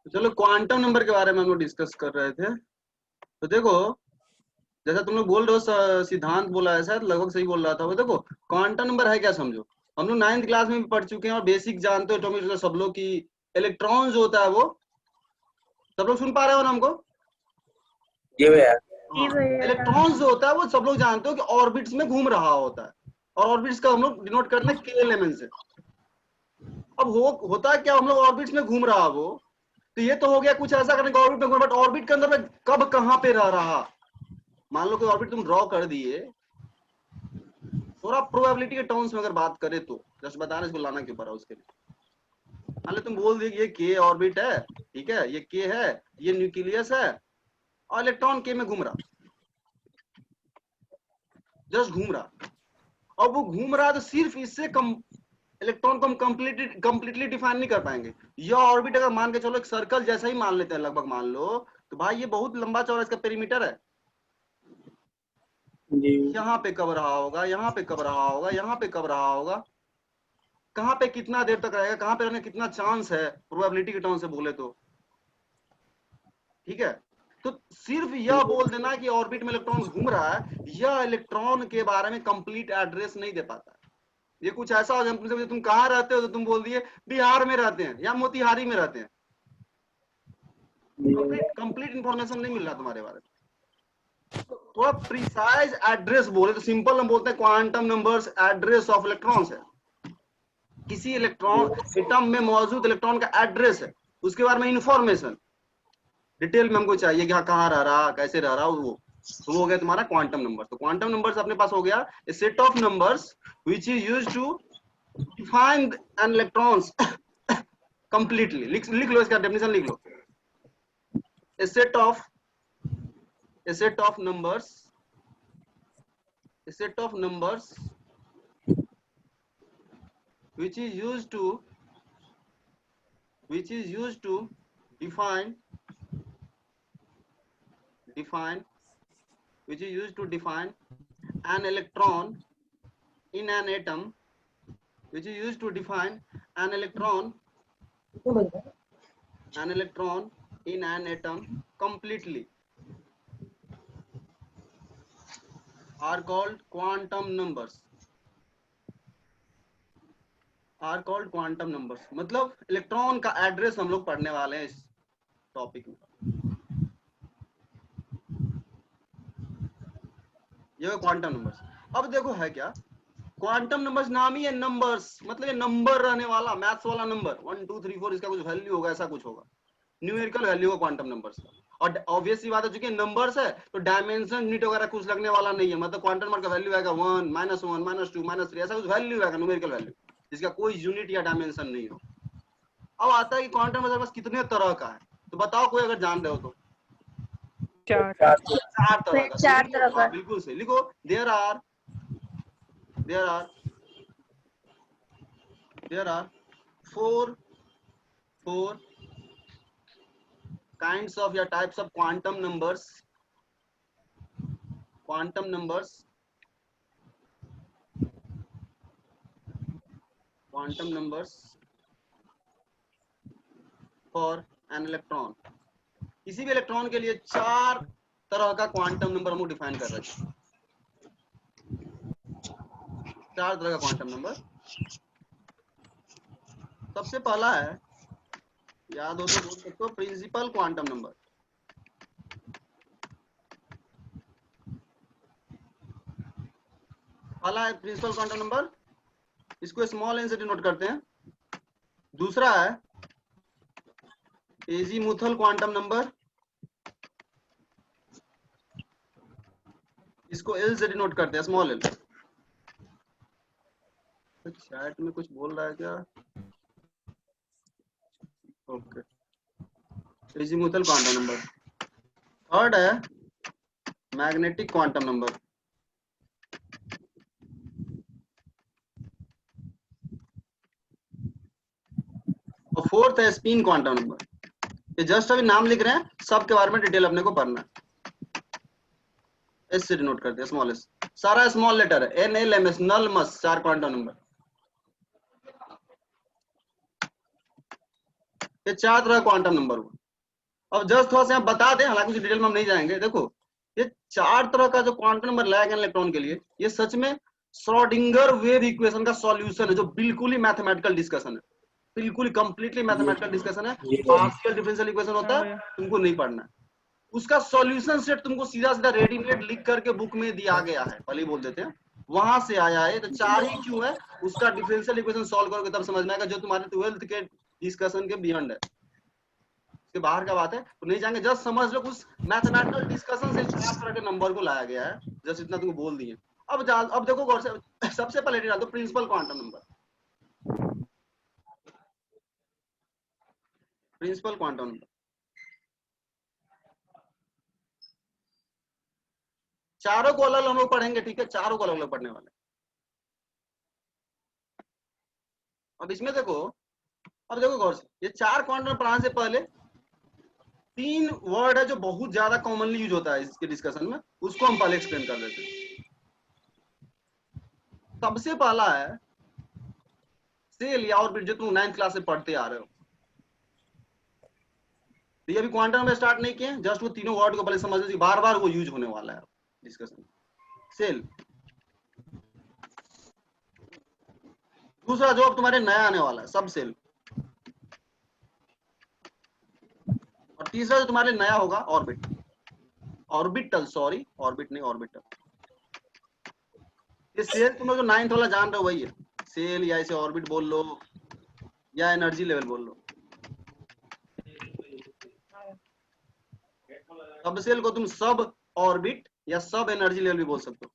तो चलो quantum number के बारे में हम लोग डिस्कस कर रहे थे। तो देखो, जैसा तुम लोग बोल रहे हो, सिद्धांत बोला है, शायद लगभग सही बोल रहा था वो। देखो क्वांटम नंबर है क्या, समझो। हम लोग 9th क्लास में भी पढ़ चुके हैं और बेसिक जानते हो एटॉमिक सब लोग की। इलेक्ट्रॉन जो होता है वो, सब लोग सुन पा रहे हो ना हमको? जी भैया। हाँ, इलेक्ट्रॉन जो होता है वो सब लोग जानते हो कि ऑर्बिट्स में घूम रहा होता है, और ऑर्बिट्स का हम लोग डिनोट करते हैं के एलिमेंट से। अब होता है क्या, हम लोग ऑर्बिट्स में घूम रहा वो, तो ये तो हो गया कुछ ऐसा करने का ऑर्बिट में घूम, बट ऑर्बिट के अंदर में कब कहाँ पे रह रहा। मान लो कि ऑर्बिट तुम ड्रॉ कर दिए, थोड़ा प्रोबेबिलिटी के टर्म्स में अगर बात करें तो जस्ट बताना इसको लाना क्यों पड़ा उसके लिए। मान लो तुम बोल दिए ये के ऑर्बिट है, ठीक है, ये के है, ये न्यूक्लियस है, और इलेक्ट्रॉन के में घूम रहा, जस्ट घूम रहा। अब वो घूम रहा है तो सिर्फ इससे कम इलेक्ट्रॉन को हम कंप्लीटली डिफाइन नहीं कर पाएंगे। यह ऑर्बिट अगर मान के चलो एक सर्कल जैसा ही मान लेते हैं, लगभग मान लो, तो भाई ये बहुत लंबा चौड़ा इसका पेरीमीटर है। जी यहाँ पे कब रहा होगा, यहाँ पे कब रहा होगा, यहाँ पे कब रहा होगा, कहाँ पे कितना देर तक रहेगा, कहाँ पे रहने कितना चांस है प्रोबेबिलिटी के टर्म से बोले तो, ठीक है। तो सिर्फ यह बोल देना कि ऑर्बिट में इलेक्ट्रॉन घूम रहा है, यह इलेक्ट्रॉन के बारे में कंप्लीट एड्रेस नहीं दे पाता। ये कुछ ऐसा हो जाए, तुम कहाँ रहते हो तो तुम बोल दिए बिहार में रहते हैं या मोतिहारी में रहते हैं, कंप्लीट इंफॉर्मेशन नहीं मिल रहा तुम्हारे बारे में। थोड़ा प्रिसाइज एड्रेस बोले तो सिंपल हम बोलते हैं quantum numbers address of electrons है। किसी इलेक्ट्रॉन एटम में मौजूद इलेक्ट्रॉन का एड्रेस है, उसके बारे में इंफॉर्मेशन डिटेल में हमको चाहिए कि हाँ कहाँ रह रहा, कैसे रह रहा, वो तो वो हो गया तुम्हारा क्वांटम नंबर। तो क्वांटम नंबर्स अपने पास हो गया a set of numbers which is used to define an electrons completely. लिख लो, इसका डेफिनेशन लिख लो। a set of a set of numbers a set of numbers which is used to define define which is used to define an electron in an atom, which is used to define an electron in an atom completely, are called quantum numbers, are called quantum numbers। मतलब electron का address हम लोग पढ़ने वाले हैं इस topic में। ये क्वांटम नंबर्स। अब देखो है क्या, क्वांटम नंबर्स नाम ही है नंबर्स, मतलब ये नंबर रहने वाला, मैथ्स वाला नंबर 1 2 3 4 इसका कुछ वैल्यू होगा, ऐसा कुछ होगा, न्यूमेरिकल वैल्यू होगा क्वांटम नंबर्स का। और ऑब्वियस सी बात है, चूंकि नंबर्स है तो डायमेंशन यूनिट वगैरह कुछ लगने वाला नहीं है, मतलब क्वांटम नंबर का वैल्यू आएगा 1 -1 -2 -3, ऐसा कुछ वैल्यू आएगा, न्यूमेरिकल वैल्यू, जिसका कोई यूनिट या डायमेंशन नहीं हो। अब आता है कि क्वांटम नंबर बस कितने तरह का है, तो बताओ कोई अगर जान रहे हो तो। चार तरह का। चार तरह का। बिल्कुल सही, लिखो there are four kinds of या types of quantum numbers for an electron। किसी भी इलेक्ट्रॉन के लिए 4 तरह का क्वांटम नंबर हम लोग डिफाइन कर रहे हैं। 4 तरह का क्वांटम नंबर। सबसे पहला है, याद हो तो बोल सकते हो, प्रिंसिपल क्वांटम नंबर। पहला है प्रिंसिपल क्वांटम नंबर, इसको स्मॉल एन से डिनोट करते हैं। दूसरा है एजीमुथल क्वांटम नंबर, इसको एल से डिनोट करते हैं, स्मॉल एल। चैट में कुछ बोल रहा है क्या? Okay, azimuthal quantum number. Third है मैग्नेटिक क्वांटम नंबर। और फोर्थ है स्पिन क्वांटम नंबर। ये जस्ट अभी नाम लिख रहे हैं, सबके बारे में डिटेल अपने को पढ़ना है। एस से डिनोट करते हैं, स्मॉल एस, सारा स्मॉल लेटर है, एन एल एम एस, नल मस, 4 क्वांटम नंबर। ये 4 तरह क्वांटम नंबर हुआ। अब जस्ट थोड़ा सा आप बता दें, हालांकि डिटेल में हम नहीं जाएंगे। देखो ये 4 तरह का जो क्वांटम नंबर लाया गया इलेक्ट्रॉन के लिए, ये सच में श्रोडिंगर वेव इक्वेशन का सॉल्यूशन है, जो बिल्कुल ही मैथमेटिकल डिस्कशन है, बिल्कुल कंप्लीटली मैथमेटिकल डिस्कसन है। पार्शियल डिफरेंशियल इक्वेशन होता है, तुमको नहीं पढ़ना है। उसका सॉल्यूशन सेट तुमको सीधा सीधा रेडीमेड लिख करके बुक में दिया गया है, पहले ही बोल देते हैं, वहां से आया है। तो 4 ही क्यों है, उसका डिफरेंशियल इक्वेशन सॉल्व करोगे तब समझ में आएगा, जो तुम्हारे 12th के डिस्कशन के बियॉन्ड है, उसके बाहर का बात है तो नहीं जाएंगे। जस्ट समझ लो उस मैथमेटिकल डिस्कशन से 4 तरह के नंबर को लाया गया है, जस्ट इतना तुमको बोल दिए। अब देखो गौर से, सबसे पहले डाल दो principal quantum number, principal quantum number. चारों को अलग हम लोग पढ़ेंगे, ठीक है, चारों को अलग अलग पढ़ने वाले। अब इसमें देखो, अब देखो गौर से, ये 4 क्वांटम पढ़ाने से पहले 3 वर्ड है जो बहुत ज्यादा कॉमनली यूज होता है इसके डिस्कशन में, उसको हम पहले एक्सप्लेन कर देते हैं। सबसे पहला है सेल या ऑर्बिट, जो तुम 9th क्लास से पढ़ते आ रहे हो। तो ये अभी क्वांटम में स्टार्ट नहीं किए, जस्ट वो तीनों वर्ड को पहले समझ लीजिए, बार बार वो यूज होने वाला है डिस्कशन। सेल, दूसरा जो अब तुम्हारे नया आने वाला है सब सेल, और तीसरा जो तुम्हारे नया होगा ऑर्बिट, ऑर्बिटल, सॉरी ऑर्बिट नहीं ऑर्बिटल। ये सेल तुम लोग जो 9th वाला जान रहे हो वही है सेल, या इसे ऑर्बिट बोल लो या एनर्जी लेवल बोल लो। सब सेल को तुम सब ऑर्बिट या सब एनर्जी लेवल भी बोल सकते हो।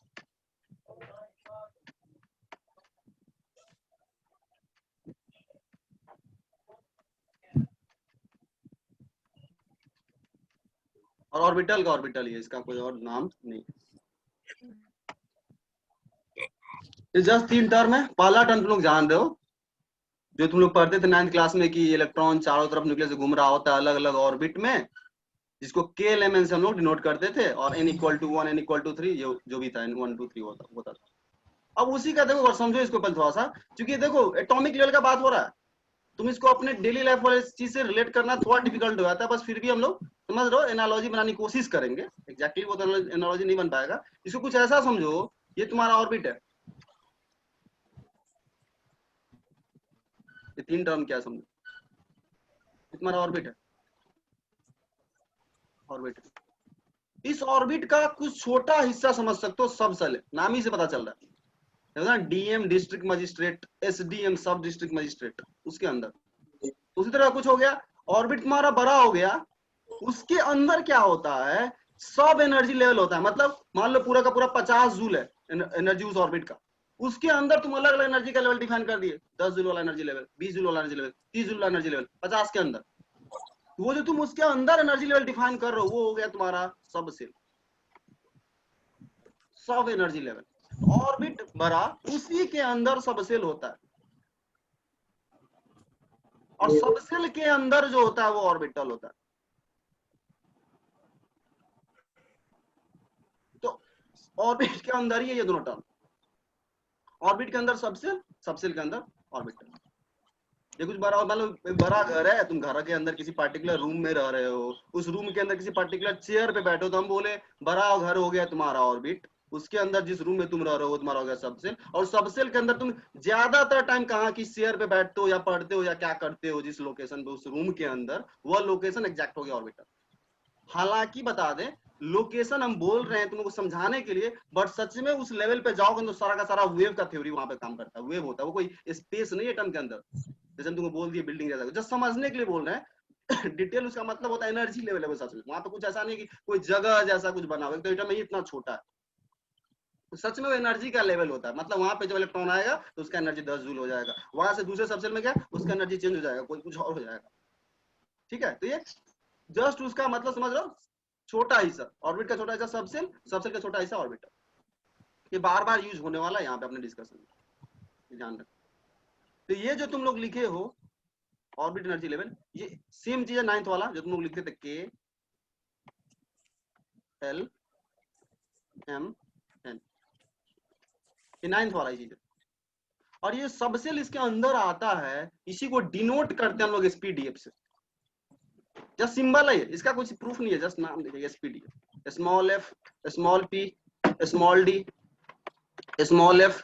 और ऑर्बिटल का ऑर्बिटल ही है, इसका कोई और नाम नहीं। जस्ट 3 टर्म है। पहला टर्म तुम लोग जान रहे हो, जो तुम लोग पढ़ते थे 9th क्लास में, कि इलेक्ट्रॉन चारों तरफ न्यूक्लियस से घूम रहा होता है अलग अलग ऑर्बिट में, जिसको के एलिमेंट से हम लोग डिनोट करते थे, और n = 1 n = 3 जो भी था, n 1 2 3 होता था। अब उसी का देखो और समझो इसको पहले थोड़ा सा, क्योंकि देखो एटॉमिक लेवल का बात हो रहा है, तुम इसको अपने डेली लाइफ वाले चीज से रिलेट करना थोड़ा डिफिकल्ट हो जाता है, बस फिर भी हम लोग समझ रहे हो एनालॉजी बनाने की कोशिश करेंगे। एग्जैक्टली वो तो एनालॉजी नहीं बन पाएगा। इसको कुछ ऐसा समझो, ये तुम्हारा ऑर्बिट है, ये 3 टर्म क्या समझो, ये तुम्हारा ऑर्बिट है, ऑर्बिट। इस ऑर्बिट का कुछ छोटा हिस्सा समझ सकते हो सब सेल, नाम ही से पता चल रहा है, डीएम डिस्ट्रिक्ट मजिस्ट्रेट, एसडीएम सब डिस्ट्रिक्ट मजिस्ट्रेट, उसके अंदर उसी तरह कुछ हो गया। ऑर्बिट तुम्हारा बड़ा हो गया, उसके अंदर क्या होता है, सब एनर्जी लेवल होता है। मतलब मान लो पूरा का पूरा 50 जूल है एनर्जी उस ऑर्बिट का, उसके अंदर तुम अलग अलग एनर्जी का लेवल डिफाइन कर दिए, 10 जूल वाला एनर्जी लेवल, 20 जूल वाला एनर्जी लेवल, 30 जूल वाला एनर्जी लेवल, 50 के अंदर। वो जो तुम उसके अंदर एनर्जी लेवल डिफाइन कर रहे हो, वो हो गया तुम्हारा सब सेल, सब एनर्जी लेवल। ऑर्बिट बड़ा, उसी के अंदर सब सेल होता है, और सब सेल के अंदर जो होता है वो ऑर्बिटल होता है। तो ऑर्बिट के अंदर ही है ये दोनों टर्म, ऑर्बिट के अंदर सबसेल के अंदर ऑर्बिटल। ये कुछ बड़ा, मतलब बड़ा घर है, तुम घर के अंदर किसी पर्टिकुलर रूम में रह रहे हो, उस रूम के अंदर किसी पर्टिकुलर चेयर पे बैठो, तो हम बोले बड़ा घर हो गया तुम्हारा ऑर्बिट। उसके अंदर जिस रूम में तुम रह रहे हो वो तुम्हारा हो गया सबसेल, और सबसेल के अंदर तुम ज्यादातर टाइम कहाँ की चेयर पे बैठते हो या पढ़ते हो या क्या करते हो, जिस लोकेशन पे उस रूम के अंदर, वह लोकेशन एग्जैक्ट हो गया ऑर्बिटल। हालांकि बता दें, लोकेशन हम बोल रहे हैं तुमको समझाने के लिए, बट सच में उस लेवल पे जाओगे तो सारा का सारा वेव का थ्योरी वहां पे काम करता है। वेव होता है, वो कोई स्पेस नहीं है टर्म के अंदर, जैसे तुमको बोल दिए बिल्डिंग जैसा, जस्ट समझने के लिए बोल रहे हैं। डिटेल उसका मतलब होता है एनर्जी लेवल है, सच में वहां पे कुछ ऐसा नहीं कि कोई जगह जैसा कुछ बना हुआ है, तो एटम ही इतना छोटा है, तो सच में वो एनर्जी का लेवल होता है। मतलब वहां पे जब इलेक्ट्रॉन आएगा तो उसका एनर्जी 10 जूल हो जाएगा, वहां से दूसरे सबसेल में क्या, उसका एनर्जी चेंज हो जाएगा, कोई कुछ और हो जाएगा। ठीक है, तो ये जस्ट उसका मतलब समझ रहे हो, छोटा हिस्सा ऑर्बिट का, छोटा हिस्सा सबसेल, सबसेल का छोटा हिस्सा ऑर्बिटल। ये बार बार यूज होने वाला है यहाँ पे अपने डिस्कशन में, ध्यान रखो। तो ये जो तुम लोग लिखे हो ऑर्बिट एनर्जी लेवल, ये सेम चीज है 9th वाला जो तुम लोग लिखते थे, के एल एम एन, ये 9th वाला ही चीज है। और ये सबसेल इसके अंदर आता है, इसी को डिनोट करते हैं हम लोग एसपीडीएफ से। जस्ट सिंबल है, इसका कुछ प्रूफ नहीं है, जस्ट नाम देखिए SPD, small F, small P, small D, small F.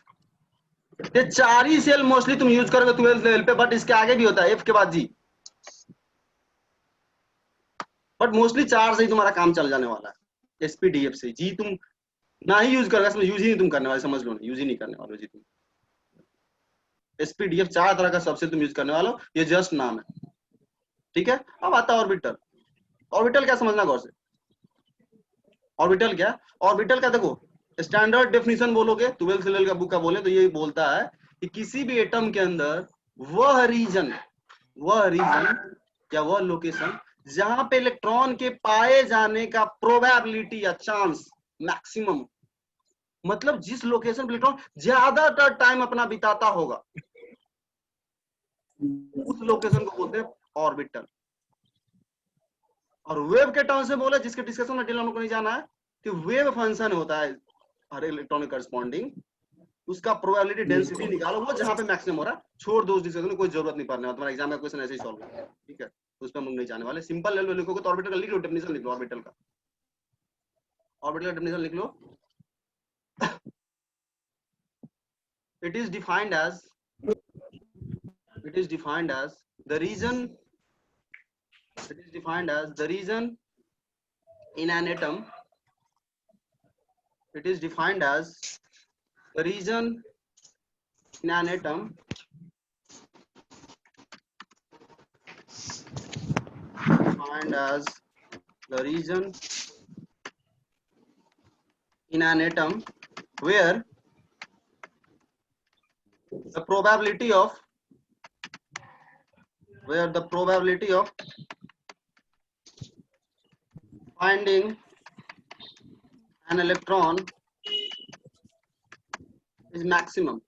ये 4 ही सेल मोस्टली तुम यूज करोगे 12th लेवल पे, बट इसके आगे भी होता है एफ के बाद जी, बट मोस्टली 4 से ही तुम्हारा काम चल जाने वाला है। एसपीडीएफ से जी तुम ना ही यूज करोगे, इसमें यूज ही नहीं तुम करने वाले, समझ लो ना, यूज ही नहीं करने वाले जी तुम। एसपीडीएफ 4 तरह का सबसे तुम यूज करने वाले हो, ये जस्ट नाम है, ठीक है। अब आता है ऑर्बिटल। ऑर्बिटल क्या समझना गौर से, ऑर्बिटल क्या, ऑर्बिटल का देखो स्टैंडर्ड डेफिनेशन बोलोगे 12th लेवल का बुक का बोले तो ये बोलता है कि किसी भी एटम के अंदर वह रीजन या वह लोकेशन जहां पे इलेक्ट्रॉन के पाए जाने का प्रोबेबिलिटी या चांस मैक्सिमम, मतलब जिस लोकेशन पे इलेक्ट्रॉन ज्यादातर टाइम अपना बिताता होगा उस लोकेशन को बोलते हैं ऑर्बिटल। और वेव के टर्म से बोले, जिसके डिस्कशन में हम लोग को नहीं जाना है, कि वेव फंक्शन होता है हर इलेक्ट्रॉन करस्पॉन्डिंग, उसका प्रोबेबिलिटी डेंसिटी निकालो वो जहां पे मैक्सिमम हो रहा है, छोड़ दो उस डिस्कशन, कोई जरूरत नहीं पड़ने वाला, तुम्हारा एग्जाम में क्वेश्चन ऐसे ही सॉल्व होगा, ठीक है, तो उस पर हम लोग नहीं जाने वाले। सिंपल लेवल लिखोगे तो ऑर्बिटल का लिख लो, डेफिनेशन लिख लो ऑर्बिटल का, ऑर्बिटल का डेफिनेशन लिख लो। it is defined as the region, it is defined as the region in an atom, it is defined as the region in an atom defined as the region in an atom where the probability of finding an electron is maximum.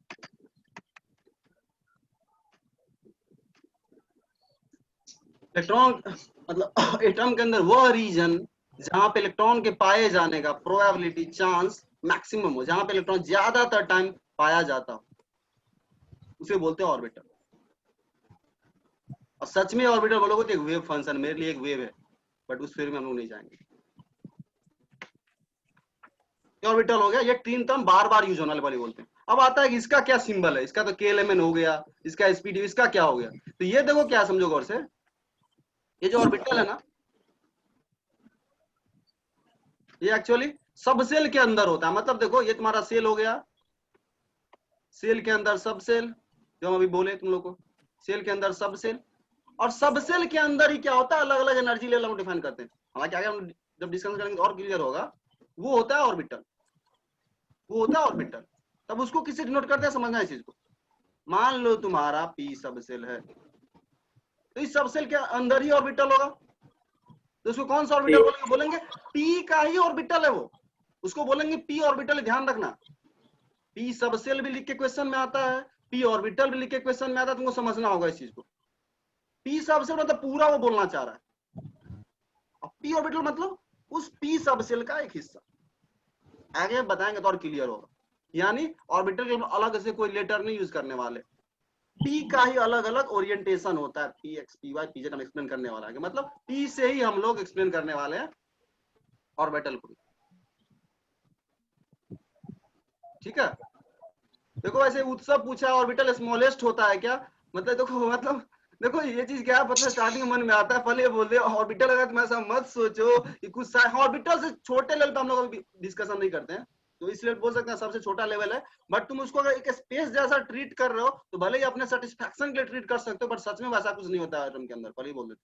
Electron मतलब atom के अंदर वह reason जहां पे electron के पाए जाने का प्रोबेबिलिटी चांस मैक्सिमम हो, जहां पे इलेक्ट्रॉन ज्यादातर टाइम पाया जाता हो, उसे बोलते हैं ऑर्बिटल। और सच में ऑर्बिटल बोलोगे तो एक वेव फंक्शन, मेरे लिए एक वेव है, बट उस फेर में हम लोग नहीं जाएंगे। ऑर्बिटल हो गया, ये 3 टर्म बार बार यूज होने वाले बोलते हैं। अब आता है कि इसका क्या सिंबल है, इसका तो KLMN हो गया, इसका एसपीडी, इसका क्या हो गया, तो ये देखो क्या समझो गौर से, ये जो ऑर्बिटल है ना, ये एक्चुअली सब सेल के अंदर होता है। मतलब देखो ये तुम्हारा सेल हो गया, सेल के अंदर सब सेल, जो हम अभी बोले तुम लोग को, सेल के अंदर सब सेल, और सब सेल के अंदर ही क्या होता है, अलग अलग एनर्जी लेवल हम डिफाइन करते हैं। हालांकि आगे हम जब डिस्कशन करेंगे और क्लियर होगा, वो होता है ऑर्बिटल, वो होता है ऑर्बिटल। तब उसको किससे डिनोट करते हैं, समझना है इस चीज को। मान लो तुम्हारा पी सब सेल है, तो इस सब सेल के अंदर ही ऑर्बिटल होगा, तो उसको कौन सा ऑर्बिटल बोलेंगे, बोलेंगे पी का ही ऑर्बिटल है वो, उसको बोलेंगे पी ऑर्बिटल। ध्यान रखना, पी सब सेल भी लिख के क्वेश्चन में आता है, पी ऑर्बिटल भी लिख के क्वेश्चन में आता है, तुमको समझना होगा इस चीज को। पी सब सेल मतलब पूरा वो बोलना चाह रहा है, और पी ऑर्बिटल मतलब उस पी सब सेल का एक हिस्सा। आगे बताएंगे तो और क्लियर होगा। यानी ऑर्बिटल के अलग से कोई लेटर नहीं यूज करने वाले, पी का ही अलग अलग ओरिएंटेशन होता है, p x p y p z हम एक्सप्लेन करने वाला है, मतलब पी से ही हम लोग एक्सप्लेन करने वाले हैं ऑर्बिटल को, ठीक है। देखो ऐसे उत्सव पूछा है ऑर्बिटल स्मॉलेस्ट होता है क्या, मतलब देखो ये चीज क्या है, मतलब स्टार्टिंग में मन में आता है, पहले बोल दे ऑर्बिटल, अगर तुम ऐसा मत सोचो कि कुछ ऑर्बिटल से छोटे लेवल पे हम लोग डिस्कशन नहीं करते हैं, तो इसलिए बोल सकते हैं सबसे छोटा लेवल है। बट तुम उसको अगर एक स्पेस जैसा ट्रीट कर रहे हो तो भले ही अपने सेटिस्फैक्शन के लिए ट्रीट कर सकते हो, बट सच में वैसा कुछ नहीं होता है एटम के अंदर, पहले ही बोल देते।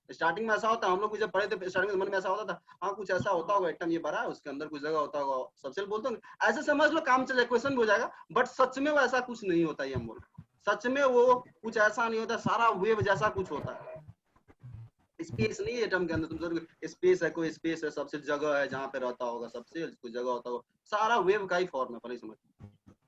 स्टार्टिंग में ऐसा होता है, हम लोग जब पढ़े थे स्टार्टिंग में मन में ऐसा होता था, हाँ कुछ ऐसा होता होगा, एटम ये बड़ा है, उसके अंदर कुछ जगह होता होगा, सबसे बोलते हैं ऐसे समझ लो, काम चले क्वेश्चन भी हो जाएगा, बट सच में वैसा कुछ नहीं होता है, हम बोल सच में वो कुछ ऐसा नहीं होता, सारा वेव जैसा कुछ होता है। स्पेस नहीं है एटम के अंदर, तुम स्पेस है, कोई स्पेस है, सबसे जगह है जहाँ पे रहता होगा, सबसे कुछ जगह होता होगा, सारा वेव का ही फॉर्म है, पहले समझ।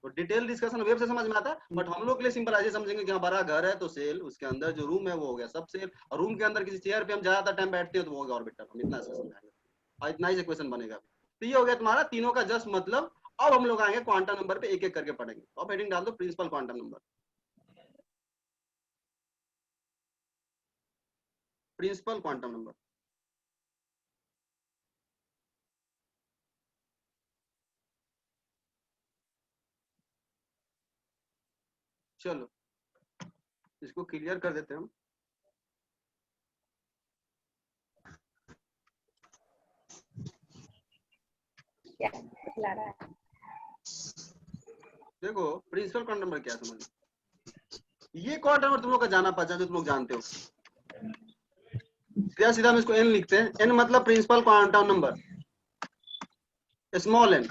तो डिटेल डिस्कशन वेव से समझ में आता है, बट हम लोग के लिए सिंपल ऐसे समझेंगे कि हाँ बड़ा घर है तो सेल, उसके अंदर जो रूम है वो हो गया सब सेल, और रूम के अंदर किसी चेयर पे हम ज्यादा टाइम बैठते हैं तो वो हो गया ऑर्बिटल। हम इतना ऐसे समझाएंगे और इतना ही से क्वेश्चन बनेगा। तो ये हो गया तुम्हारा तीनों का जस्ट मतलब। अब हम लोग आएंगे क्वांटम नंबर पे, एक एक करके पढ़ेंगे। अब हेडिंग डाल दो principal quantum number. Principal quantum number. चलो इसको क्लियर कर देते हैं हम। देखो प्रिंसिपल क्वांटम नंबर क्या समझ, ये क्वांटम नंबर तुम लोग का जाना पहचान जो तुम लोग जानते हो, सीधा सीधा हम इसको एन लिखते हैं। एन मतलब principal quantum number, small n.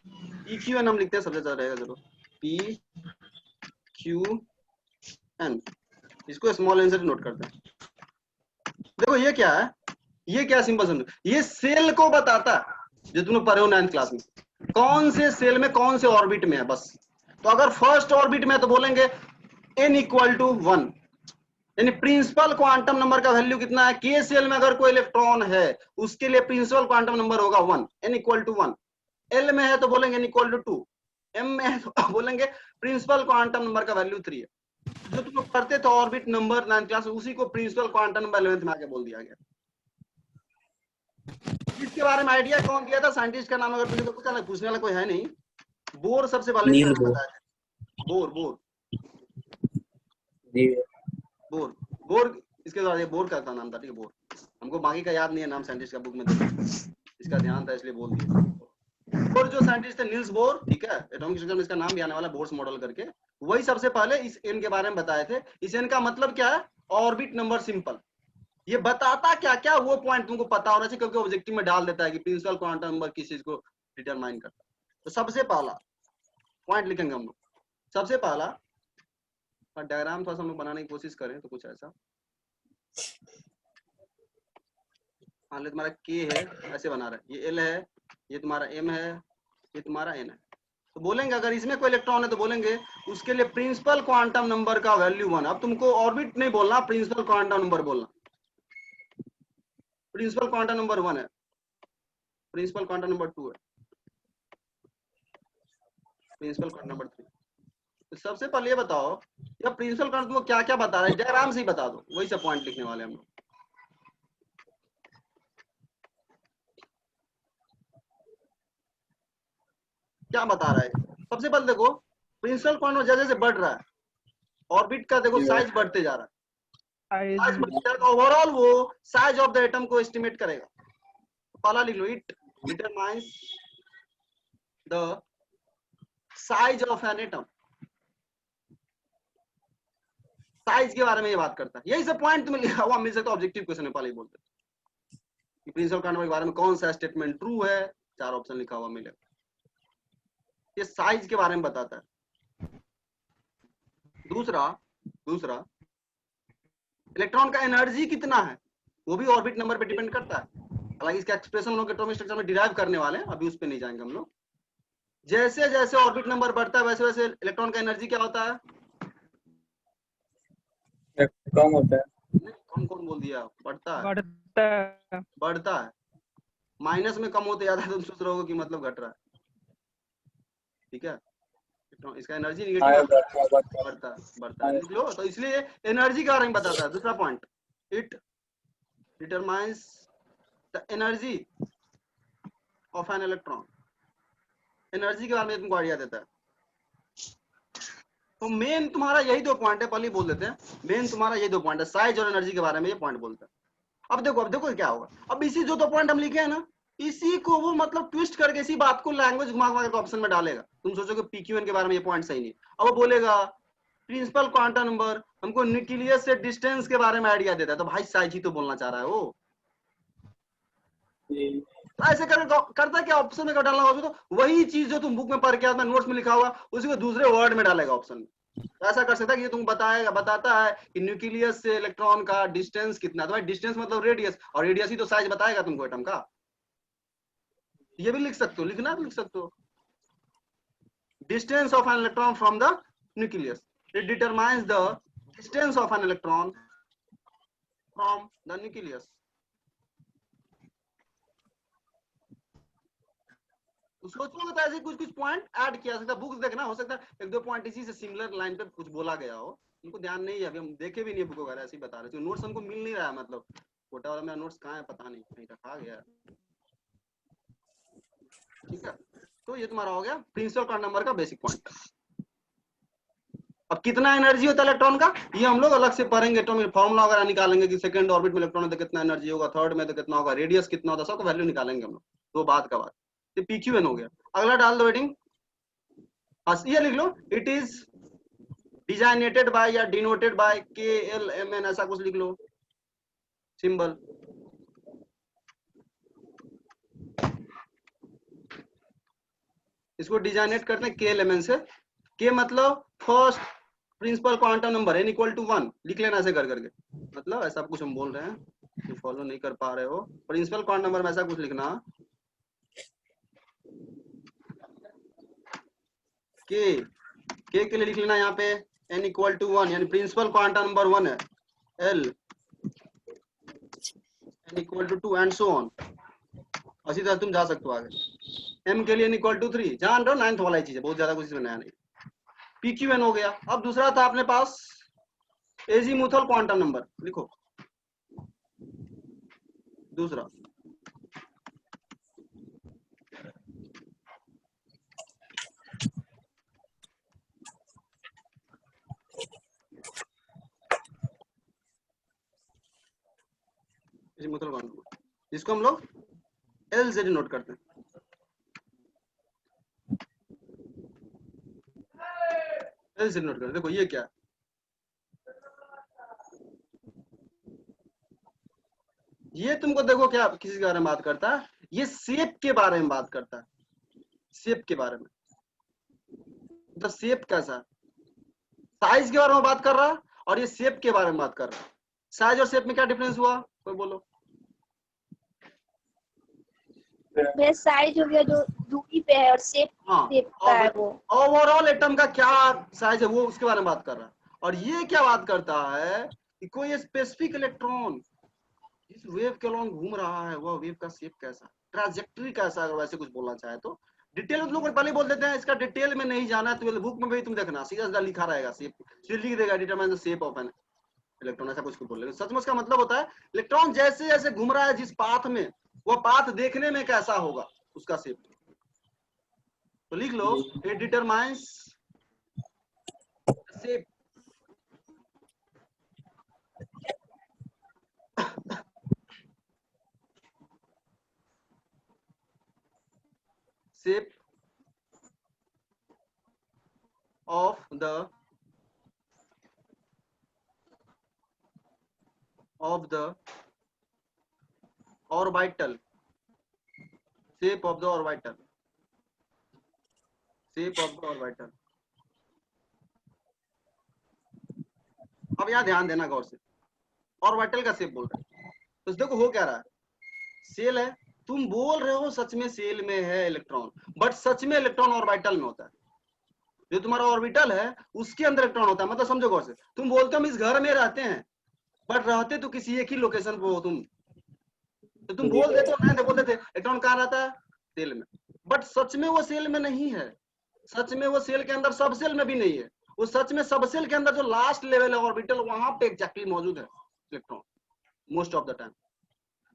P q n हम लिखते हैं, सबसे ज्यादा रहेगा। चलो पी क्यू एन, इसको स्मॉल एन से नोट करते हैं। देखो ये क्या है, ये क्या सिंपल समझो, ये सेल को बताता है जो तुम लोग पढ़े हो 9th क्लास में, कौन से सेल में कौन से ऑर्बिट में है बस। तो अगर फर्स्ट ऑर्बिट में है तो बोलेंगे n इक्वल टू 1, यानी प्रिंसिपल क्वांटम नंबर का वैल्यू कितना है, के सेल में अगर कोई इलेक्ट्रॉन है उसके लिए प्रिंसिपल क्वांटम नंबर होगा 1, n इक्वल टू 1। एल में है तो बोलेंगे n इक्वल टू 2, एम में है तो बोलेंगे प्रिंसिपल क्वांटम नंबर का वैल्यू 3 है। जो तुम लोग पढ़ते थे ऑर्बिट नंबर 9th क्लास में, उसी को प्रिंसिपल क्वांटम नंबर 11th में आके बोल दिया गया। इसके बारे में आइडिया कौन किया था, साइंटिस्ट का नाम अगर तुझे पूछा, पूछने वाला कोई है नहीं, बोर सबसे पहले नील बोर। बताया था। बोर बोर जी बोर बोर इसके बाद ये बोर का था नाम था, ठीक है बोर। हमको बाकी का याद नहीं है नाम साइंटिस्ट का, बुक में देखा, इसका ध्यान था इसलिए बोल दिया। बोर जो साइंटिस्ट थे नील्स बोर, ठीक है, एटॉमिक स्ट्रक्चर में इसका नाम भी आने वाला, बोर्स मॉडल करके, वही सबसे पहले इस एन के बारे में बताए थे। इस एन का मतलब क्या है, ऑर्बिट नंबर सिंपल। ये बताता क्या क्या, वो पॉइंट तुमको पता होना चाहिए, क्योंकि ऑब्जेक्टिव में डाल देता है कि प्रिंसिपल क्वांटम नंबर किस चीज को डिटरमाइन करता है। तो सबसे पहला पॉइंट लिखेंगे हम लोग, सबसे पहला डायग्राम थोड़ा सा हम लोग बनाने की कोशिश करें तो कुछ ऐसा, मान लो तुम्हारा के है, ऐसे बना रहा है, ये एल है, ये तुम्हारा एम है, ये तुम्हारा एन है। तो बोलेंगे अगर इसमें कोई इलेक्ट्रॉन है तो बोलेंगे उसके लिए प्रिंसिपल क्वांटम नंबर का वैल्यू 1। अब तुमको ऑर्बिट नहीं बोलना, प्रिंसिपल क्वांटम नंबर बोलना। प्रिंसिपल क्वांटम नंबर 1 है, प्रिंसिपल क्वांटम नंबर 2 है, प्रिंसिपल क्वांटम नंबर 3। तो सबसे पहले ये बताओ, या प्रिंसिपल क्वांटम तुमको क्या क्या बता रहा है, डायग्राम से ही बता दो, वही सब पॉइंट लिखने वाले हम लोग। क्या बता रहा है, सबसे पहले देखो प्रिंसिपल क्वांटम जैसे जैसे बढ़ रहा है, ऑर्बिट का देखो साइज बढ़ते जा रहा है, साइज बढ़ते जा रहा है, ओवरऑल वो साइज ऑफ द एटम को एस्टिमेट करेगा। तो पहला लिख लो, it determines the size of an atom. Size के बारे में ये बात करता है, यही सब पॉइंट तुम्हें लिखा हुआ मिल सकता है ऑब्जेक्टिव क्वेश्चन में, पहले ही बोलते कि प्रिंसिपल क्वांटम के बारे में कौन सा स्टेटमेंट ट्रू है, 4 ऑप्शन लिखा हुआ मिलेगा। ये साइज के बारे में बताता है। दूसरा दूसरा इलेक्ट्रॉन का एनर्जी कितना है, वो भी ऑर्बिट नंबर पे डिपेंड करता है। हालांकि इसका एक्सप्रेशन हम लोग एटॉमिक स्ट्रक्चर में डिराइव करने वाले हैं, अभी उस पे नहीं जाएंगे हम लोग। जैसे जैसे ऑर्बिट नंबर बढ़ता है वैसे वैसे इलेक्ट्रॉन का एनर्जी क्या होता है, कम होता है। कम कौन बोल दिया, बढ़ता है, बढ़ता बढ़ता है। माइनस में कम होते जाता है तो तुम सोच रहे हो कि मतलब घट रहा है, ठीक है। इसका एनर्जी निगेटिव बढ़ता है, लिख लो। तो इसलिए एनर्जी के बारे में बताता है। दूसरा point, it determines the energy of an electron. Energy के बारे में तुमको आइडिया देता है। तो मेन तुम्हारा यही 2 पॉइंट है, पहले ही बोल देते हैं, मेन तुम्हारा यही 2 पॉइंट है, साइज और एनर्जी के बारे में ये पॉइंट बोलता है। अब देखो क्या होगा, अब इसी जो 2 पॉइंट हम लिखे हैं ना, इसी को वो मतलब ट्विस्ट करके इसी बात को लैंग्वेज घुमा घुमा के ऑप्शन में डालेगा। तुम सोचोगे पीक्यूएन के बारे में ये पॉइंट सही नहीं, अब वो बोलेगा प्रिंसिपल क्वांटम नंबर हमको न्यूक्लियस से डिस्टेंस के बारे में आइडिया देता है, तो भाई साइज ही तो बोलना चाह रहा है वो। तो ऐसे करता क्या, ऑप्शन में डालना होगा तो वही चीज जो तुम बुक में पढ़ के आया, नोट्स में लिखा हुआ, उसी को दूसरे वर्ड में डालेगा ऑप्शन में। ऐसा कर सकता है कि तुम बताता है कि न्यूक्लियस से इलेक्ट्रॉन का डिस्टेंस कितना, तो भाई डिस्टेंस मतलब रेडियस, और रेडियस ही तो साइज बताएगा तुमको एटम का। ये भी लिख सकते हो, लिखना भी लिख सकते हो, distance of an electron from the nucleus, it determines the distance of an electron from the nucleus. तो सोचोगे तो ऐसे कुछ कुछ पॉइंट ऐड किया सकता है, बुक्स देखना, हो सकता है 1-2 पॉइंट इसी से सिमिलर लाइन पे कुछ बोला गया हो, उनको ध्यान नहीं है, अभी हम देखे भी नहीं बुक वगैरह, ऐसे ही बता रहे थे। नोट्स हमको मिल नहीं रहा है, मतलब कोटा वाला मेरा नोट्स कहाँ है पता नहीं, कहीं रखा गया। ठीक है, तो ये तुम्हारा हो गया प्रिंसिपल क्वांटम नंबर का बेसिक पॉइंट। अब कितना एनर्जी होता है इलेक्ट्रॉन का, ये हम लोग अलग से पढ़ेंगे, तो फॉर्मूला वगैरह निकालेंगे कि सेकंड ऑर्बिट में इलेक्ट्रॉन है तो कितना एनर्जी होगा, थर्ड में तो कितना होगा, रेडियस कितना होता है, सबका वैल्यू निकालेंगे हम लोग, तो बाद का बात। ये PQN हो गया। अगला डाल दो हेडिंग, ये लिख लो, इट इज डिजाइनेटेड बाय या डिनोटेड बाय KLMN, ऐसा कुछ लिख लो सिंबल। इसको डिजाइनेट करते हैं KLMN से। के मतलब first principal quantum number n equal to 1, लिख लेना ऐसे कर करके, मतलब ऐसा कुछ हम बोल रहे हैं, जो फॉलो नहीं कर पा रहे हो, प्रिंसिपल क्वांटम नंबर में ऐसा कुछ लिखना, के के लिए लिख लेना यहाँ पे n इक्वल टू 1, यानी प्रिंसिपल क्वांटम नंबर 1 है, L n equal to 2 and so on, इसी तरह तुम जा सकते हो आगे। m के लिए n इक्वल टू 3, जान रहे हो 9th वाला ही चीज है, बहुत ज्यादा कुछ इसमें नया नहीं। PQN हो गया। अब दूसरा था अपने पास एजीमुथल क्वांटम नंबर, लिखो दूसरा, एजीमुथल क्वांटम नंबर, जिसको हम लोग L से डिनोट करते हैं। L से डिनोट करते हैं। देखो ये क्या है, ये तुमको देखो क्या किसी के बारे में बात करता है, ये शेप के बारे में बात करता है, शेप के बारे में, मतलब शेप कैसा है, साइज के बारे में बात कर रहा है, और ये शेप के बारे में बात कर रहा है। साइज और शेप में क्या डिफरेंस हुआ, कोई बोलो। साइज हो गया जो दूरी पे है, और शेप का है वो। ओवरऑल एटम का क्या साइज है वो उसके बारे में बात कर रहा है। और ये क्या बात करता है कि कोई स्पेसिफिक इलेक्ट्रॉन जिस वेव के अलॉन्ग घूम रहा है, वह वेव का शेप कैसा, ट्राजेक्टरी कैसा, अगर वैसे कुछ बोलना चाहे तो। डिटेल में लोग पहले बोल देते हैं, इसका डिटेल में नहीं जाना है तो बुक में भी तुम देखना, सीधा सीधा लिखा रहेगा शेप, लिख देगा determine the shape of an electron, ऐसा कुछ बोल रहे। सच में उसका मतलब होता है इलेक्ट्रॉन जैसे जैसे घूम रहा है जिस पाथ में, वह पाथ देखने में कैसा होगा, उसका शेप। तो लिख लो, it determines shape shape of the orbital, shape of the orbital, shape of the orbital। अब यहाँ ध्यान देना गौर से, ऑर्बिटल का शेप बोल रहे हैं, तो देखो हो क्या रहा है, सेल है, तुम बोल रहे हो सच में सेल में है इलेक्ट्रॉन, बट सच में इलेक्ट्रॉन ऑर्बिटल में होता है। जो तुम्हारा ऑर्बिटल है उसके अंदर इलेक्ट्रॉन होता है, मतलब समझो गौर से, तुम बोलते हो हम इस घर में रहते हैं, बट रहते तो किसी एक ही लोकेशन पे हो तुम, तो तुम बोल देते हो ना, बोलते थे इलेक्ट्रॉन कहाँ रहता है, सेल में, बट सच में वो सेल में नहीं है, सच में वो सेल के अंदर सब सेल में भी नहीं है, वो सच में सब सेल के अंदर जो लास्ट लेवल है ऑर्बिटल, वहां पे एग्जैक्टली मौजूद है electron most of the time.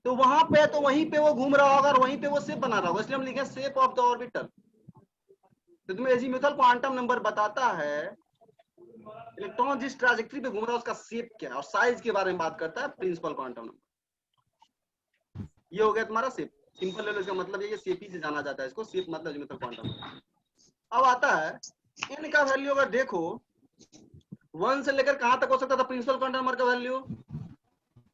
तो वहां पे, तो वहीं पे वो घूम रहा होगा और वहीं पे वो शेप बना रहा होगा, इसलिए हम लिखे शेप ऑफ द ऑर्बिटल। तो तुम्हें एजीमुथल क्वांटम नंबर बताता है इलेक्ट्रॉन जिस ट्रैजेक्टरी पे घूम रहा है उसका शेप क्या है, और साइज के बारे में बात करता है प्रिंसिपल क्वांटम नंबर। ये हो गया तुम्हारा शेप, सिंपल ले लो, इसका मतलब ये शेप ही से जाना जाता है इसको, शेप मतलब एजीमुथल क्वांटम नंबर। अब आता है इनका वैल्यू, अगर देखो 1 से लेकर कहां तक हो सकता था प्रिंसिपल क्वांटम नंबर का वैल्यू,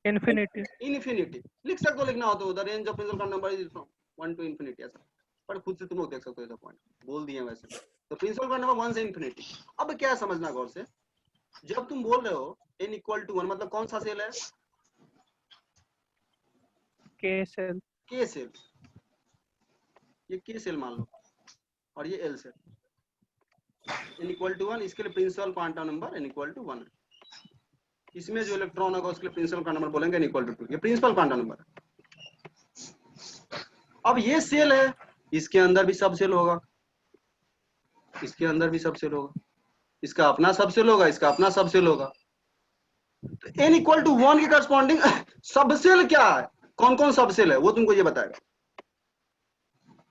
इन्फिनिटी। इनफिनिटी लिख सकते हो, लिखना हो तो the range of principal quantum number is from 1 to infinity, ऐसा, पर खुद से तुम लोग देख सकते हो, पॉइंट बोल दिए वैसे। तो प्रिंसिपल क्वांटम नंबर 1 से इनफिनिटी। अब क्या समझना गौर से, जब तुम बोल रहे हो n इक्वल टू 1, मतलब कौन सा सेल है, के सेल, के सेल, ये के सेल मान लो, और ये L shell, n equal to 1, इसके लिए principal quantum number n equal to 1 है। इसमें जो इलेक्ट्रॉन होगा उसके लिए प्रिंसिपल क्वांटम नंबर बोलेंगे n इक्वल टू 2, ये प्रिंसिपल क्वांटम नंबर है। अब ये सेल है, इसके अंदर भी सब सेल होगा, इसके अंदर भी सब सेल होगा, इसका अपना सबसेल होगा, इसका अपना सबसेल होगा। तो n इक्वल टू 1 के करस्पॉन्डिंग सबसेल क्या है, कौन कौन सबसेल है वो तुमको ये बताएगा।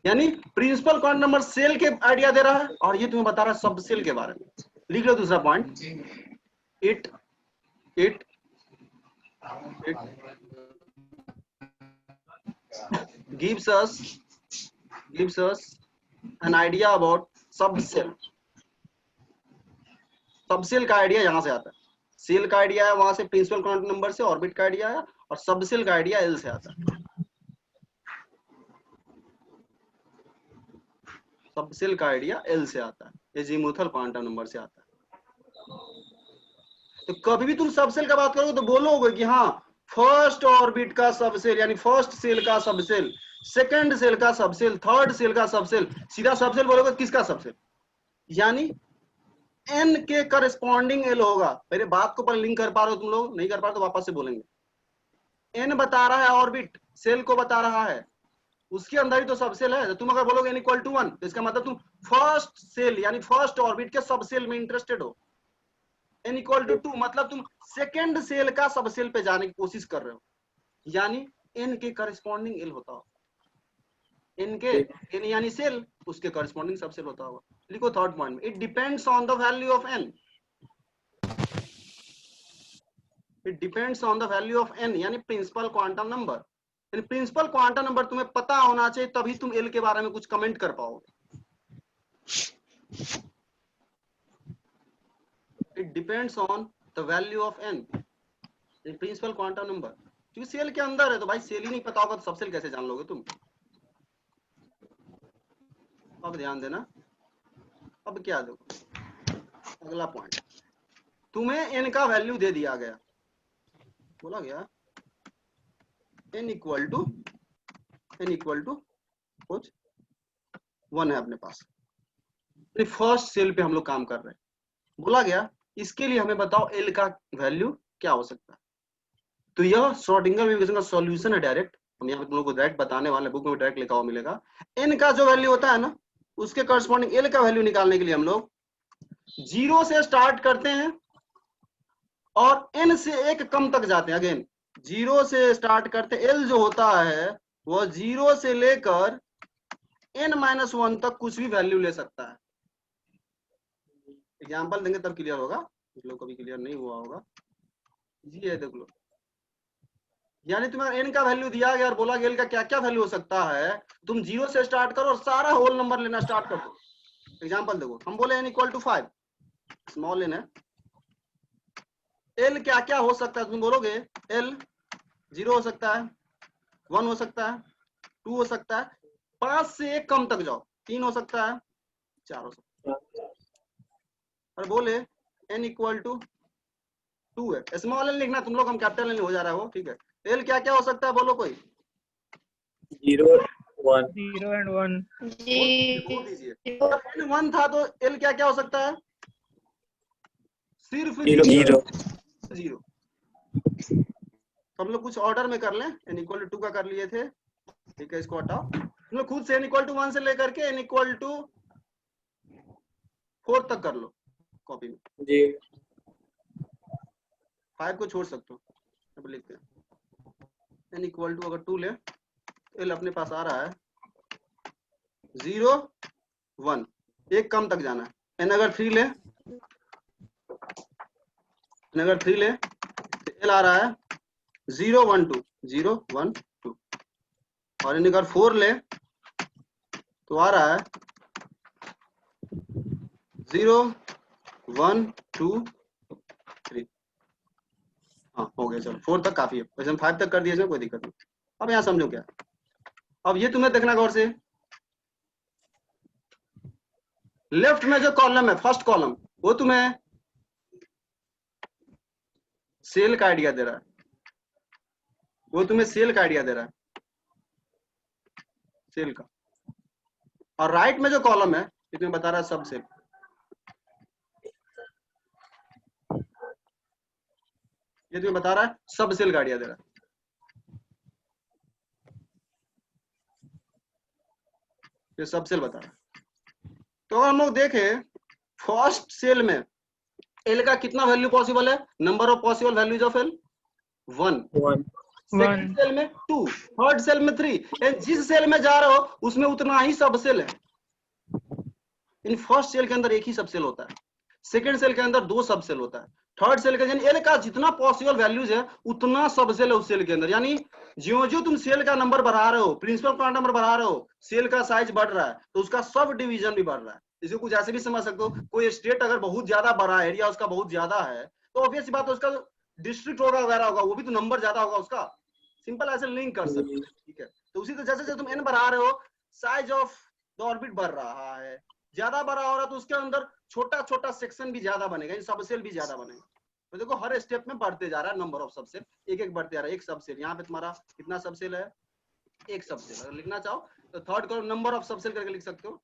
यानी प्रिंसिपल क्वांटम नंबर सेल के आइडिया दे रहा है और ये तुम्हें बता रहा है सबसेल के बारे में। लिख लो दूसरा point, it gives us an idea about subshell. Subshell का आइडिया यहां से आता है, सेल का आइडिया है वहां से प्रिंसिपल क्वांटम नंबर से, ऑर्बिट का आइडिया है, और सबसेल का आइडिया एल से आता है। सबसेल का आइडिया एल से आता है, एजीमुथल क्वांटम नंबर से आता है। तो कभी भी तुम सबसेल का बात करोगे तो बोलोगे कि हाँ फर्स्ट ऑर्बिट का सबसेल यानी फर्स्ट सेल का सबसेल, सेकंड सेल का सबसेल, थर्ड सेल का सबसेल, सीधा सबसेल बोलोगे किसका सबसेल, यानी n के करस्पॉन्डिंग एल होगा। मेरे बात को पर लिंक कर पा रहे हो तुम लोग, नहीं कर पा रहे तो वापस से बोलेंगे। n बता रहा है ऑर्बिट, सेल को बता रहा है, उसके अंदर ही तो सबसेल है। तो तुम अगर बोलोगे n इक्वल टू 1 तो इसका मतलब तुम फर्स्ट सेल यानी फर्स्ट ऑर्बिट के सबसेल में इंटरेस्टेड हो। n इक्वल टू 2 मतलब तुम सेकंड सेल का सबसेल पे जाने की कोशिश कर रहे हो, यानी n के करस्पॉन्डिंग एल होता हो। n के n यानी सेल, उसके करस्पॉन्डिंग सबसेल होता होगा। लिखो थर्ड पॉइंट में, it depends on the value of n। It depends on the value of n यानी प्रिंसिपल क्वांटम नंबर। यानी प्रिंसिपल क्वांटम नंबर तुम्हें पता होना चाहिए तभी तुम l के बारे में कुछ कमेंट कर पाओगे। It depends on the value of n principal quantum number, क्योंकि सेल के अंदर है तो भाई सेल ही नहीं पता होगा तो सबसेल कैसे जान लोगे तुम। अब ध्यान देना, अब क्या देखो अगला पॉइंट, तुम्हें n का वैल्यू दे दिया गया, बोला गया n इक्वल टू कुछ 1 है अपने पास, फर्स्ट सेल पे हम लोग काम कर रहे हैं। बोला गया इसके लिए हमें बताओ l का वैल्यू क्या हो सकता है। तो यह श्रोडिंगर वेव इक्वेशन का सॉल्यूशन है डायरेक्ट, हम यहाँ पे तुम लोग को डायरेक्ट बताने वाले, बुक में डायरेक्ट लिखा हुआ मिलेगा। n का जो वैल्यू होता है ना उसके करस्पॉन्डिंग l का वैल्यू निकालने के लिए हम लोग 0 से स्टार्ट करते हैं और n से 1 कम तक जाते हैं। अगेन 0 से स्टार्ट करते, l जो होता है वह 0 से लेकर n-1 तक कुछ भी वैल्यू ले सकता है। एग्जाम्पल देंगे तब क्लियर होगा, कुछ लोग कभी क्लियर नहीं हुआ होगा। ये देख लो, यानी तुम्हें n का वैल्यू दिया गया और बोला गया l का क्या क्या वैल्यू हो सकता है, तुम 0 से स्टार्ट करो और सारा होल नंबर लेना स्टार्ट कर दो। एग्जाम्पल देखो, हम बोले n equal to 5, small n है, l क्या क्या हो सकता है तुम बोलोगे, l 0 हो सकता है, 1 हो सकता है, 2 हो सकता है, 5 से 1 कम तक जाओ, 3 हो सकता है, 4 हो सकता है। और बोले n इक्वल टू 2 है, स्मॉल n लिखना तुम लोग, हम कैपिटल n हो जा रहा है वो, ठीक है। l क्या क्या हो सकता है बोलो कोई, 0 1 0 and 1 बोल दीजिए। जब n 1 था तो l क्या क्या हो सकता है, सिर्फ 0 0। हम लोग कुछ ऑर्डर में कर लें, n इक्वल टू 2 का कर लिए थे, ठीक है, इसको हटाओ। हम लोग खुद से n इक्वल टू 1 से लेकर के n इक्वल टू 4 तक कर लो कॉपी में, जी 5 को छोड़ सकते हो। अब लिखते हैं n इक्वल टू अगर 2 ले, l अपने पास आ रहा है 0 1, एक कम तक जाना है। n अगर 3 ले, n अगर 3 ले तो l आ रहा है 0 1 2 0 1 2, और n अगर 4 ले तो आ रहा है 0 1 2 3। हाँ हो गया, चलो 4 तक काफी है, वैसे हम 5 तक कर दिए, इसमें कोई दिक्कत नहीं। अब यहाँ समझो क्या, अब ये तुम्हें देखना गौर से, लेफ्ट में जो कॉलम है फर्स्ट कॉलम वो तुम्हें सेल का आइडिया दे रहा है, वो तुम्हें सेल का आइडिया दे रहा है, सेल का। और राइट में जो कॉलम है ये तुम्हें बता रहा है सब सेल, ये तुम्हें बता रहा है सब सेल का आइडिया दे रहा है। ये सब सेल बता रहा है। तो अगर हम लोग देखें फर्स्ट सेल में एल का कितना वैल्यू पॉसिबल है? Number of possible values of l 1, 1, second shell में 2, थर्ड सेल में 3, जिस सेल में जा रहे हो उसमें उतना ही सब सेल है। इन फर्स्ट सेल के अंदर एक ही सब सेल होता है, सेकंड सेल के अंदर 2 सब सेल होता है, थर्ड सेल के अंदर एल का जितना पॉसिबल वैल्यूज है उतना सब सेल है उस सेल के अंदर। यानी जो जो तुम सेल का नंबर बढ़ा रहे हो, प्रिंसिपल क्वांटम नंबर बढ़ा रहे हो, सेल का साइज बढ़ रहा है तो उसका सब डिवीजन भी बढ़ रहा है। इसको कुछ ऐसे भी समझ सकते हो, कोई स्टेट अगर बहुत ज्यादा बड़ा एरिया उसका बहुत ज्यादा है तो ऑब्वियस बात है उसका डिस्ट्रिक्ट होगा वगैरह होगा वो भी तो नंबर ज्यादा होगा उसका। सिंपल ऐसे लिंक कर सकते हो, ठीक है। तो उसी तरह जैसे तुम एन बढ़ा रहे हो साइज ऑफ द ऑर्बिट बढ़ रहा है, ज्यादा बड़ा हो रहा है तो उसके अंदर छोटा छोटा सेक्शन भी ज्यादा बनेगा, सबसेल भी ज्यादा बनेगा। तो देखो हर स्टेप में बढ़ते जा रहा है नंबर ऑफ सबसेल, एक एक बढ़ते जा रहा है। एक सबसेल यहाँ पे तुम्हारा कितना सबसेल है? एक सबसेल। अगर लिखना चाहो तो third column number of subshell करके लिख सकते हो,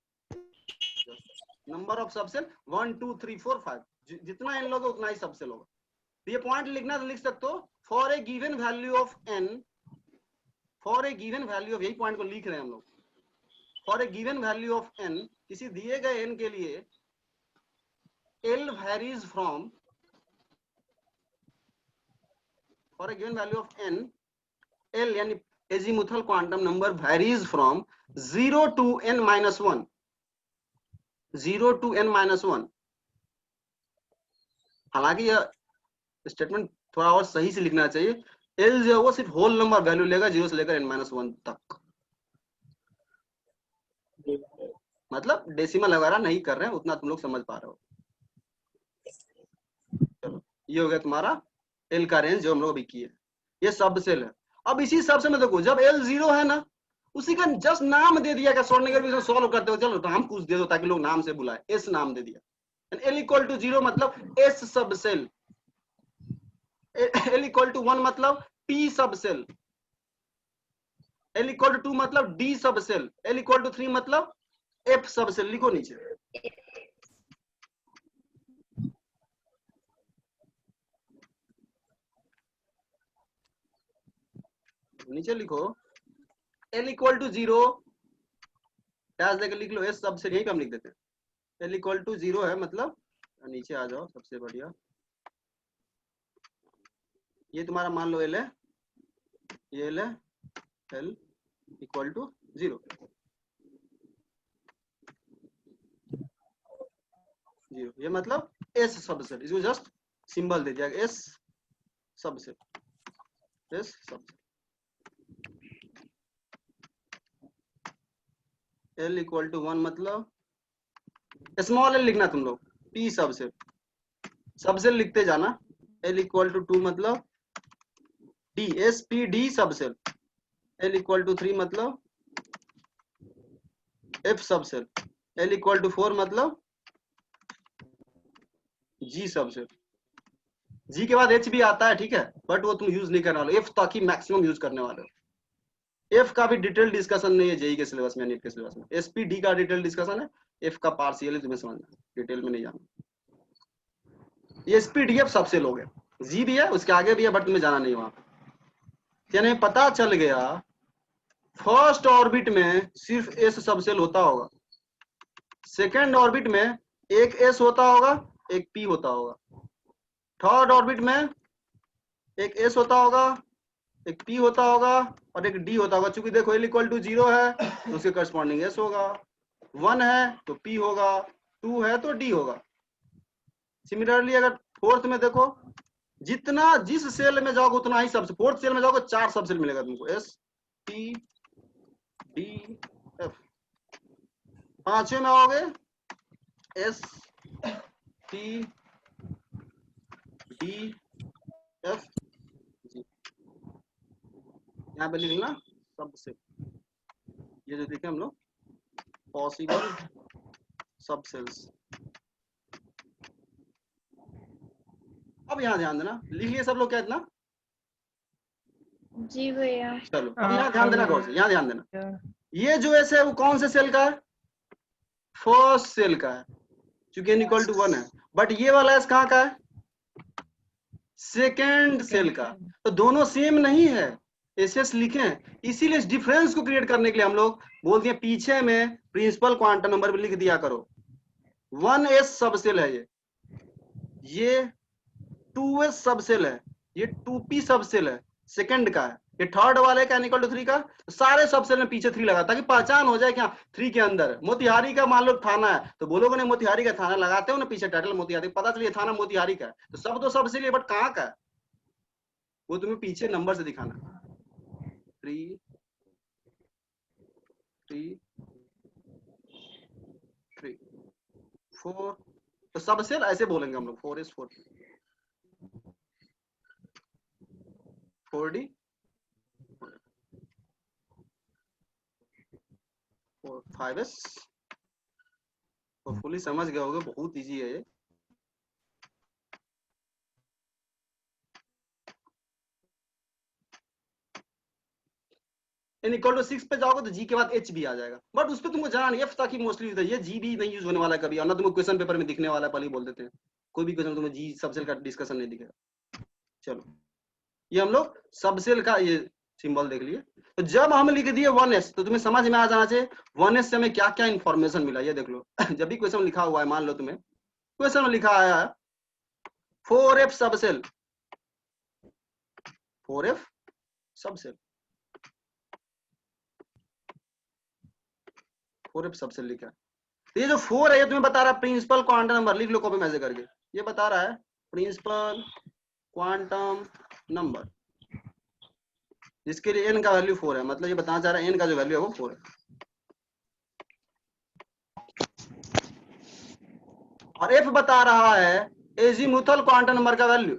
नंबर ऑफ सबसेल 1 2 3 4 5, जितना एन लोगे उतना ही सबसेल होगा। तो ये पॉइंट लिखना तो लिख सकते हो, for a given value of n, for a given value of, यही पॉइंट को लिख रहे हैं हम लोग, for a given value of n, किसी दिए गए एन के लिए l varies from, for a given value of n, L यानी azimuthal quantum number varies from 0 to n minus 1, 0 to n minus 1। हालांकि यह स्टेटमेंट थोड़ा और सही से लिखना चाहिए, L जो है वो सिर्फ होल नंबर वैल्यू लेगा 0 से लेकर n minus 1 तक, मतलब डेसिमल वगैरह नहीं कर रहे हैं, उतना तुम लोग समझ पा रहे हो। चलो ये हो गया तुम्हारा एल का रेंज जो हम लोग अभी किए, ये सब सेल है। अब इसी सब से में देखो जब एल 0 है ना, उसी का जस्ट नाम दे दिया, क्या श्रोडिंगर सॉल्व करते हो, चलो नाम कुछ दे दो ताकि लोग नाम से बुलाए, एस नाम दे दिया। एल इक्वल टू 0 मतलब एस सब सेल, एल इक्वल टू 1 मतलब टी सब सेल, एल इक्वल टू 2 मतलब डी सब सेल, एल इक्वल टू 3 मतलब एफ सब सेल। लिखो नीचे, नीचे लिखो एल इक्वल टू 0 डैश देकर लिख लो एस सबसेल, यही हम लिख देते हैं। एल इक्वल टू 0 है मतलब, नीचे आ जाओ सबसे बढ़िया, ये तुम्हारा मान लो एल है, ये एल है, एल इक्वल टू 0, 0 ये मतलब एस सबसेल, इसको जस्ट सिंबल दे दिया s subshell, s subshell. L equal to 1 मतलब स्मॉल एल लिखना तुम लोग, पी सबसेल, सबसेल लिखते जाना। एल इक्वल टू 2 मतलब d, s p d subshell, l equal to 3 मतलब f subshell, l equal to 4 मतलब जी सबसेल। जी के बाद एच भी आता है, ठीक है, बट वो तुम यूज नहीं करने वाले, एफ तक ही मैक्सिमम यूज करने वाले हो। एफ का भी डिटेल डिस्कशन नहीं है जेई के सिलेबस में, नीट के सिलेबस में। एसपीडी का डिटेल डिस्कशन है, एफ का पार्शियल है, तुम्हें समझना, डिटेल में नहीं जाना। एसपीडीएफ सबसेल हो गया, जी भी है उसके आगे भी है बट तुम्हें जाना नहीं वहां। यानी पता चल गया फर्स्ट ऑर्बिट में सिर्फ एस सबसेल होता होगा, सेकेंड ऑर्बिट में एक एस होता होगा एक पी होता होगा, थर्ड ऑर्बिट में एक एस होता होगा एक पी होता होगा और एक डी होता होगा। चूंकि देखो एल इक्वल टू 0 है तो उसके करस्पॉन्डिंग एस होगा, 1 है तो पी होगा, 2 है तो डी होगा। सिमिलरली अगर फोर्थ में देखो, जितना जिस सेल में जाओगे उतना ही सबसे, फोर्थ सेल में जाओगे 4 सबसेल मिलेगा तुमको, एस पी डी एफ। पांचवें में आओगे एस पी डी एफ, यहाँ पे लिखना सबसेल, ये जो देखे हम लोग पॉसिबल सबसेल्स। अब यहाँ ध्यान देना, लिख लिए सब लोग क्या इतना? जी भैया। चलो अब यहाँ ध्यान देना गौर से, यहाँ ध्यान देना, ये जो एस है वो कौन से सेल का है? फर्स्ट सेल का है, चूंकि n इक्वल टू 1 है। बट ये वाला एस कहाँ का है? सेकेंड सेल का। तो दोनों सेम नहीं है, एस लिखें, इसीलिए इस डिफरेंस को क्रिएट करने के लिए हम लोग बोल दिए पीछे में प्रिंसिपल क्वांटम नंबर भी लिख दिया करो। 1s सबसेल है ये, ये 2s सबसेल है, ये 2p सबसेल है, सेकंड का है, ये थर्ड वाले का इक्वल टू 3 का, सारे सबसेल में पीछे 3 लगा ताकि पहचान हो जाए क्या 3 के अंदर। मोतिहारी का मान लो थाना है तो बोलोगे नहीं मोतिहारी का थाना, लगाते हो ना पीछे टाइटल मोतिहारी, पता चलिए थाना मोतिहारी का है, तो सब तो सबसेल है, बट कहाँ का है वो तुम्हें पीछे नंबर से दिखाना। 3 3 3 4, तो सबसेल ऐसे बोलेंगे हम लोग 4s 4d 5s, और फुली समझ गए होगे, बहुत इजी है ये। इक्वल टू 6 पे जाओगे तो जी के बाद एच भी आ जाएगा, बट उस पर तुमको जाना नहीं, एफ ताकि मोस्टली ये जी भी नहीं यूज होने वाला है कभी, और ना तुमको क्वेश्चन पेपर में दिखने वाला है, पहले ही बोल देते हैं कोई भी क्वेश्चन तुम्हें जी सबसेल का डिस्कशन नहीं दिखेगा। चलो ये हम लोग सबसेल का ये सिंबल देख लिए। तो जब हम लिख दिए 1s तो तुम्हें समझ में आ जाना चाहिए 1s से हमें क्या क्या इंफॉर्मेशन मिला, ये देख लो। जब भी क्वेश्चन लिखा हुआ है, मान लो तुम्हें क्वेश्चन में लिखा आया है 4f subshell, 4f subshell, 4f subshell लिखा है, तो ये जो 4 है ये तुम्हें बता रहा है प्रिंसिपल क्वांटम नंबर, लिख लो कॉपी में ऐसे करके, ये बता रहा है प्रिंसिपल क्वांटम नंबर, जिसके लिए n का वैल्यू 4 है, मतलब ये बताना चाह रहा है n का जो वैल्यू है वो 4 है। और f बता रहा है एजीमुथल क्वांटम नंबर का वैल्यू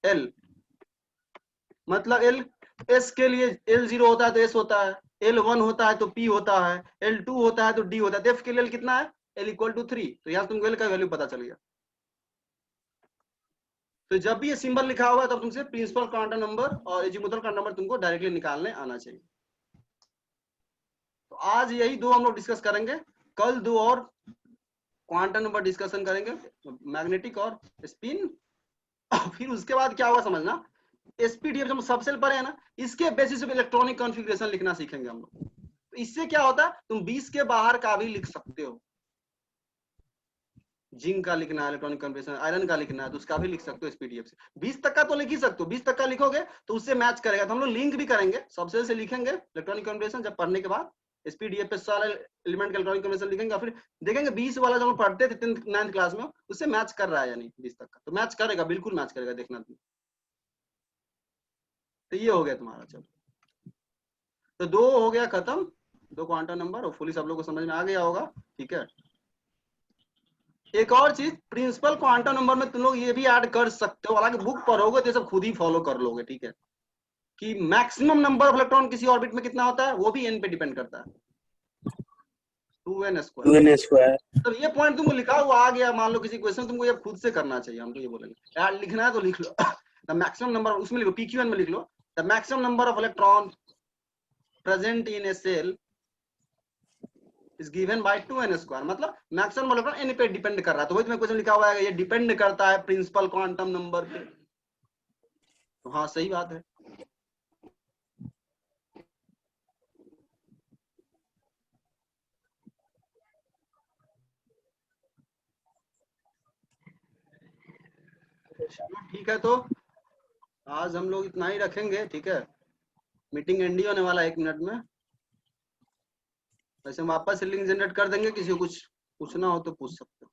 l, मतलब l s के लिए l0 होता है तो s होता है, l1 होता है तो p होता है, l2 होता है तो d होता है, तो f के लिए l कितना है, l इक्वल टू 3, तो यहाँ तुमको l का वैल्यू पता चल गया। तो जब भी ये सिंबल लिखा हुआ है तब तुमसे प्रिंसिपल क्वांटम नंबर और एजीमुथल क्वांटम नंबर तुमको डायरेक्टली निकालने आना चाहिए। तो आज यही दो हम लोग डिस्कस करेंगे, कल 2 और क्वांटम नंबर डिस्कशन करेंगे, मैग्नेटिक और स्पिन। फिर उसके बाद क्या होगा समझना, एसपीडीएफ जब सबसेल पर है ना, इसके बेसिस पे इलेक्ट्रॉनिक कॉन्फ़िगरेशन लिखना सीखेंगे हम लोग। तो इससे क्या होता है, तुम 20 के बाहर का भी लिख सकते हो, जिंक का लिखना है इलेक्ट्रॉनिक कॉन्फ़िगरेशन, आयरन का लिखना है तो उसका भी लिख सकते हो एसपीडीएफ से। 20 तक का तो लिख ही सकते हो, 20 तक का लिखोगे तो उससे मैच करेगा, तो हम लोग लिंक भी करेंगे, सबसेल से लिखेंगे इलेक्ट्रॉनिक कॉन्फ़िगरेशन, जब पढ़ने के बाद एसपीडीएफ पे सारे एलिमेंट का इलेक्ट्रॉनिक कॉन्फ़िगरेशन लिखेंगे, फिर देखेंगे 20 वाला जो हम पढ़ते थे 9th क्लास में उससे मैच कर रहा है या नहीं 20 तक का, तो मैच करेगा, बिल्कुल मैच करेगा, देखना तुम। तो ये हो गया तुम्हारा। चलो तो 2 हो गया खत्म, 2 क्वांटम नंबर, होपफुली सब लोग को समझ में आ गया होगा, ठीक है। एक और चीज, प्रिंसिपल क्वांटम नंबर में तुम लोग ये भी ऐड कर सकते हो, हालांकि बुक पढ़ोगे तो ये सब खुद ही फॉलो कर लोगे, ठीक है, कि मैक्सिमम नंबर ऑफ इलेक्ट्रॉन किसी ऑर्बिट में कितना होता है वो भी n पे डिपेंड करता है, 2n स्क्वायर। तो ये पॉइंट तुमको लिखा हुआ आ गया, मान लो किसी क्वेश्चन तुमको ये खुद से करना चाहिए, हम तो ये बोलेंगे यार लिखना है तो लिख लो। द मैक्सिमम नंबर, उसमें लिखो pqn में लिख लो, the maximum number of electron present in a cell is given by 2n square, मतलब मैक्सिमम इलेक्ट्रॉन n पे डिपेंड कर रहा है, तो वही तुम्हें क्वेश्चन लिखा हुआ है ये डिपेंड करता है प्रिंसिपल क्वांटम नंबर पे, तो हाँ सही बात है। ठीक है, तो आज हम लोग इतना ही रखेंगे, ठीक है, मीटिंग एंड ही होने वाला है 1 मिनट में, वैसे हम वापस से लिंक जनरेट कर देंगे, किसी को कुछ पूछना हो तो पूछ सकते हो।